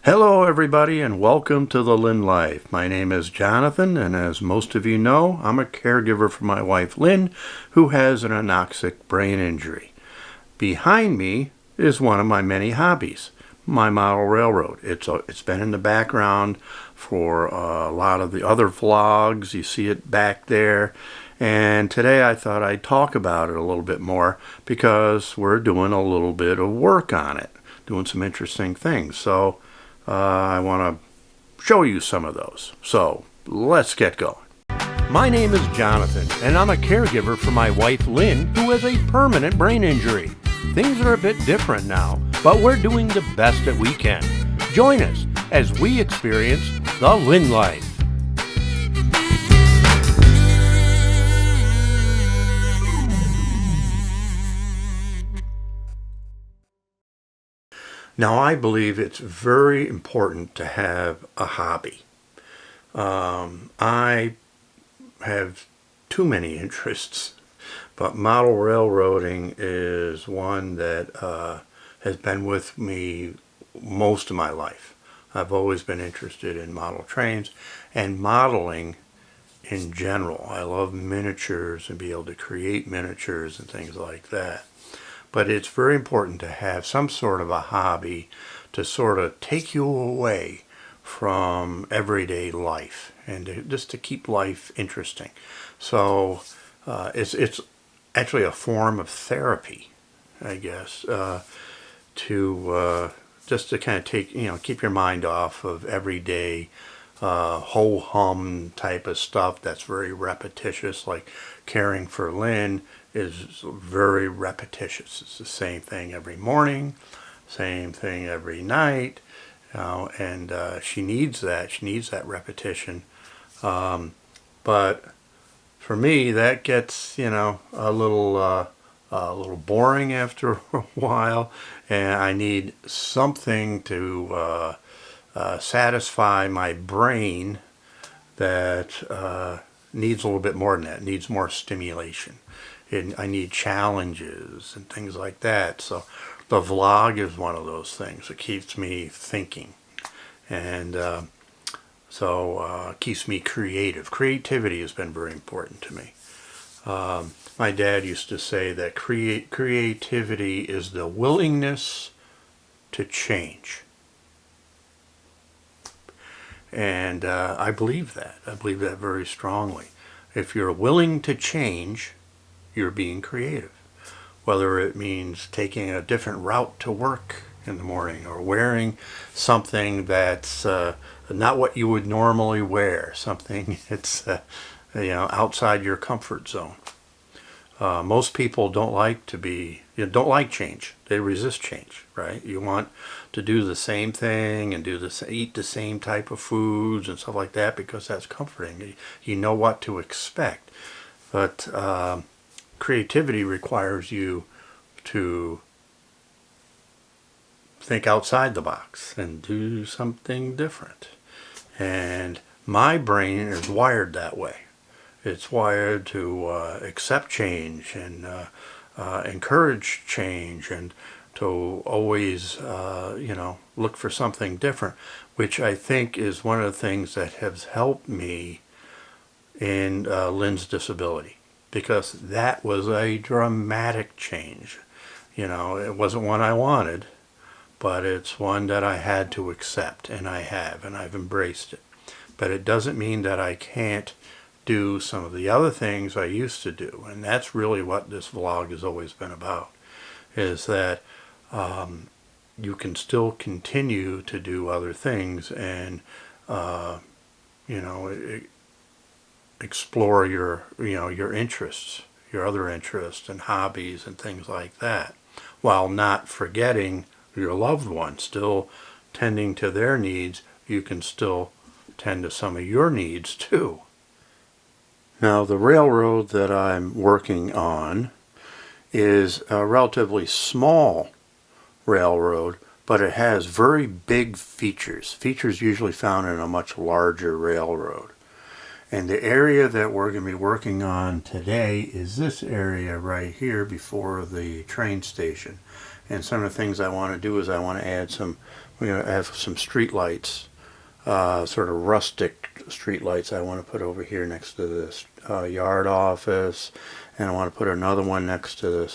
Hello everybody and welcome to the Lynn Life. My name is Jonathan, and as most of you know, I'm a caregiver for my wife Lynn, who has an anoxic brain injury. Behind me is one of my many hobbies, my model railroad. It's been in the background for a lot of the other vlogs. You see it back there. And today I thought I'd talk about it a little bit more because we're doing a little bit of work on it, doing some interesting things. So I want to show you some of those. So let's get going. My name is Jonathan, and I'm a caregiver for my wife Lynn, who has a permanent brain injury. Things are a bit different now, but we're doing the best that we can. Join us as we experience the Lynn Life. Now, I believe it's very important to have a hobby. I have too many interests, but model railroading is one that has been with me most of my life. I've always been interested in model trains and modeling in general. I love miniatures and be able to create miniatures and things like that. But it's very important to have some sort of a hobby to sort of take you away from everyday life and just to keep life interesting. So it's actually a form of therapy, I guess, to just to kind of keep your mind off of everyday ho-hum type of stuff that's very repetitious, like caring for Lynn is very repetitious. It's the same thing every morning, same thing every night, and she needs that. She needs that repetition. But for me, that gets a little boring after a while, and I need something to satisfy my brain that needs a little bit more than that. It needs more stimulation. I need challenges and things like that. So the vlog is one of those things. It keeps me thinking, and keeps me creative. Creativity has been very important to me. My dad used to say that creativity is the willingness to change. And I believe that. I believe that very strongly. If you're willing to change, you're being creative. Whether it means taking a different route to work in the morning or wearing something that's not what you would normally wear, something that's outside your comfort zone. Most people don't like change. They resist change, right? You want to do the same thing and eat the same type of foods and stuff like that because that's comforting. You know what to expect. But creativity requires you to think outside the box and do something different. And my brain is wired that way. It's wired to accept change and encourage change and to always, look for something different, which I think is one of the things that has helped me in Lynn's disability, because that was a dramatic change. It wasn't one I wanted, but it's one that I had to accept, and I have, and I've embraced it. But it doesn't mean that I can't do some of the other things I used to do, and that's really what this vlog has always been about, is that you can still continue to do other things and explore your interests, your other interests and hobbies and things like that, while not forgetting your loved ones. Still tending to their needs, you can still tend to some of your needs too. Now, the railroad that I'm working on is a relatively small railroad, but it has very big features usually found in a much larger railroad. And the area that we're going to be working on today is this area right here before the train station. And some of the things I want to do is I want to add some we're going to have some street lights, sort of rustic street lights I want to put over here next to this yard office, and I want to put another one next to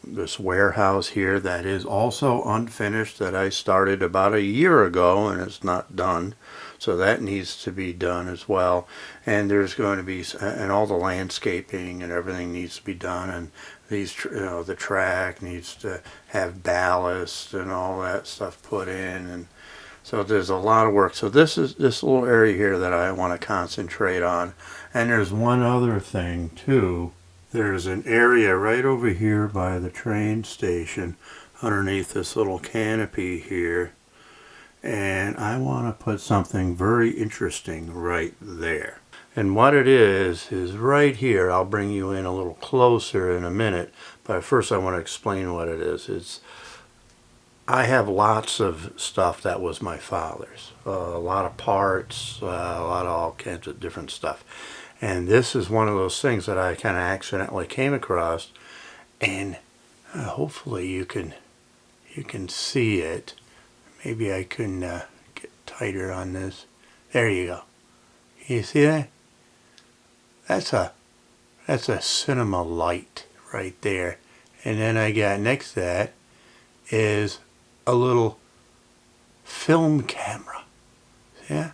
this warehouse here that is also unfinished, that I started about a year ago and it's not done, so that needs to be done as well. And there's going to be, and all the landscaping and everything needs to be done, and these, the track needs to have ballast and all that stuff put in, and so there's a lot of work. So this is this little area here that I want to concentrate on. And there's one other thing too. There's an area right over here by the train station underneath this little canopy here, and I want to put something very interesting right there. And what it is right here. I'll bring you in a little closer in a minute, but first I want to explain what it is. I have lots of stuff that was my father's, a lot of parts, a lot of all kinds of different stuff. And this is one of those things that I kind of accidentally came across, and hopefully you can see it. Maybe I can get tighter on this. There you go. You see that? That's a cinema light right there. And then I got next to that is a little film camera. Yeah.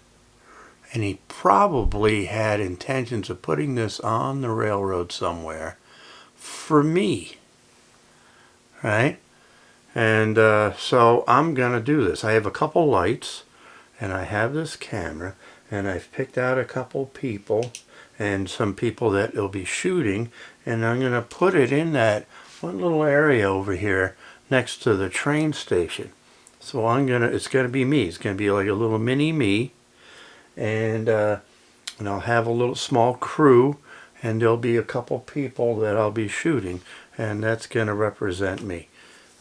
And he probably had intentions of putting this on the railroad somewhere for me, right? And so I'm gonna do this. I have a couple lights, and I have this camera, and I've picked out a couple people and some people that will be shooting, and I'm gonna put it in that one little area over here next to the train station. So it's gonna be me. It's gonna be like a little mini me. And I'll have a little small crew, and there'll be a couple people that I'll be shooting, and that's going to represent me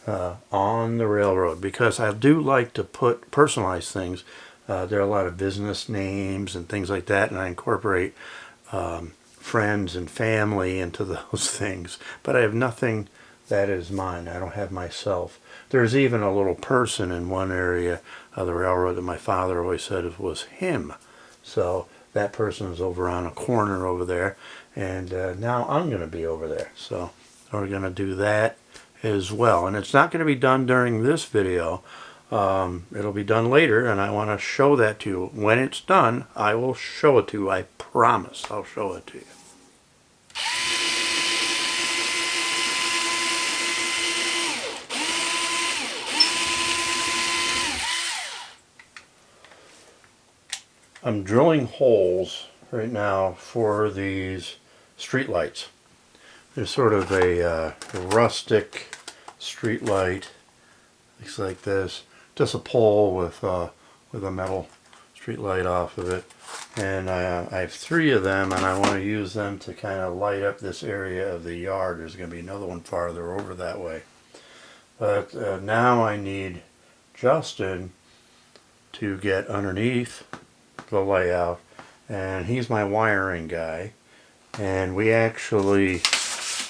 on the railroad, because I do like to put personalized things. There are a lot of business names and things like that, and I incorporate friends and family into those things, but I have nothing that is mine. I don't have myself. There's even a little person in one area of the railroad that my father always said it was him. So that person is over on a corner over there, and now I'm going to be over there. So we're going to do that as well. And it's not going to be done during this video. It'll be done later, and I want to show that to you. When it's done, I will show it to you. I promise I'll show it to you. I'm drilling holes right now for these street lights. There's sort of a rustic street light. Looks like this. Just a pole with a metal street light off of it. And I have 3 of them, and I want to use them to kind of light up this area of the yard. There's going to be another one farther over that way. But now I need Justin to get underneath the layout, and he's my wiring guy. And we actually,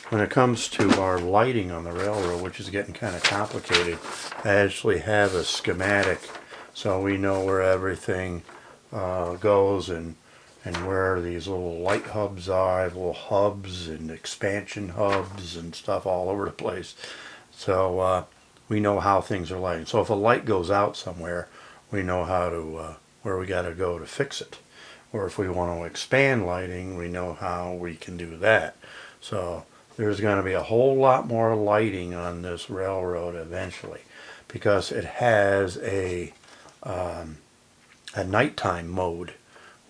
when it comes to our lighting on the railroad, which is getting kind of complicated, I actually have a schematic so we know where everything goes, and where these little light hubs are. I have little hubs and expansion hubs and stuff all over the place, so we know how things are lighting. So if a light goes out somewhere, we know how to where we got to go to fix it. Or if we want to expand lighting, we know how we can do that. So there's going to be a whole lot more lighting on this railroad eventually, because it has a nighttime mode,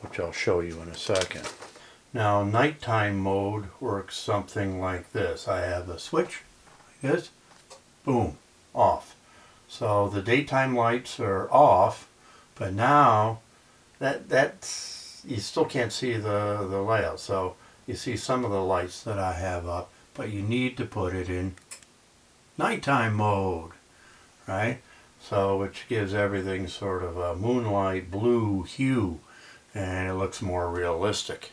which I'll show you in a second. Now, nighttime mode works something like this. I have a switch like this, boom, off. So the daytime lights are off, but now that's you still can't see the layout. So you see some of the lights that I have up, but you need to put it in nighttime mode, right? So which gives everything sort of a moonlight blue hue, and it looks more realistic.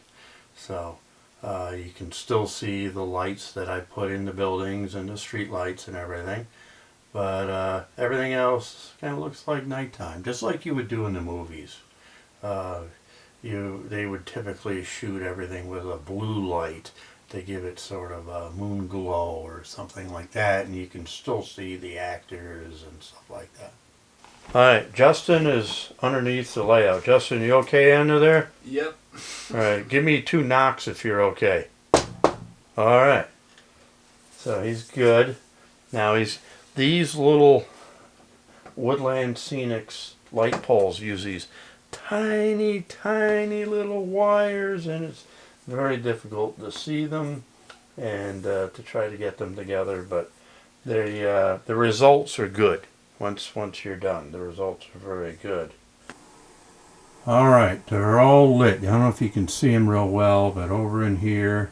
So you can still see the lights that I put in the buildings and the street lights and everything, But everything else kind of looks like nighttime, just like you would do in the movies. They would typically shoot everything with a blue light to give it sort of a moon glow or something like that, and you can still see the actors and stuff like that. All right, Justin is underneath the layout. Justin, you okay under there? Yep. All right, give me 2 knocks if you're okay. All right. So he's good. Now these little Woodland Scenics light poles use these tiny, tiny little wires, and it's very difficult to see them and to try to get them together. But the results are good. Once you're done, the results are very good. All right, they're all lit. I don't know if you can see them real well, but over in here,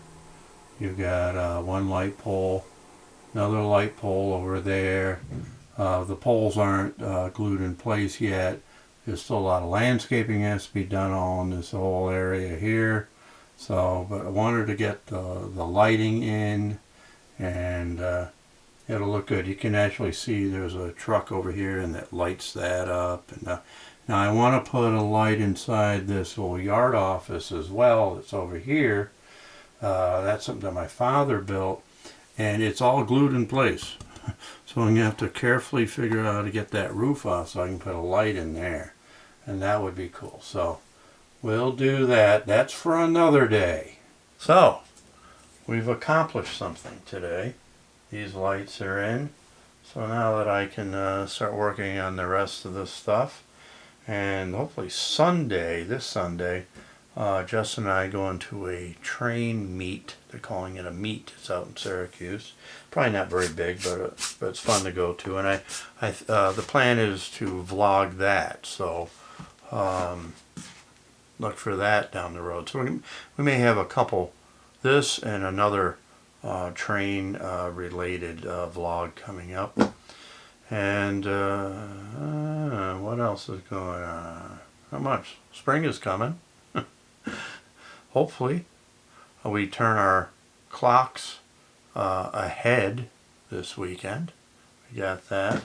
you've got one light pole, another light pole over there. The poles aren't glued in place yet. There's still a lot of landscaping has to be done on this whole area here. So, but I wanted to get the lighting in, and it'll look good. You can actually see there's a truck over here, and that lights that up. And now I want to put a light inside this little yard office as well. It's over here. That's something that my father built, and it's all glued in place. So I'm going to have to carefully figure out how to get that roof off so I can put a light in there. And that would be cool. So we'll do that. That's for another day. So we've accomplished something today. These lights are in. So now that I can start working on the rest of this stuff. And hopefully this Sunday, Justin and I go into a train meet. They're calling it a meet. It's out in Syracuse. Probably not very big, but it's fun to go to. And the plan is to vlog that. So look for that down the road. So we may have a couple, this and another train related vlog coming up. And what else is going on? Not much. Spring is coming. Hopefully we turn our clocks ahead this weekend. We got that.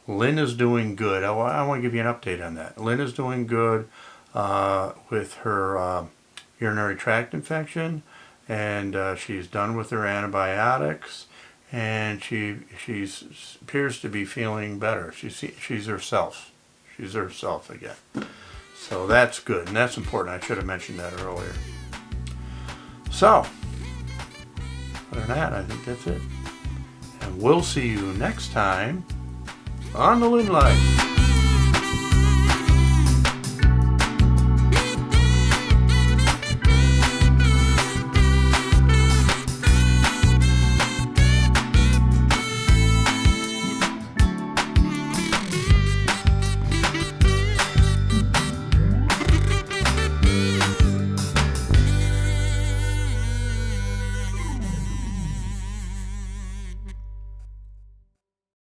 Lynn is doing good. I want to give you an update on that. Lynn is doing good with her urinary tract infection, and she's done with her antibiotics, and she appears to be feeling better. She's herself. She's herself again. So that's good, and that's important. I should have mentioned that earlier. So, other than that, I think that's it. And we'll see you next time on the Lynn Life.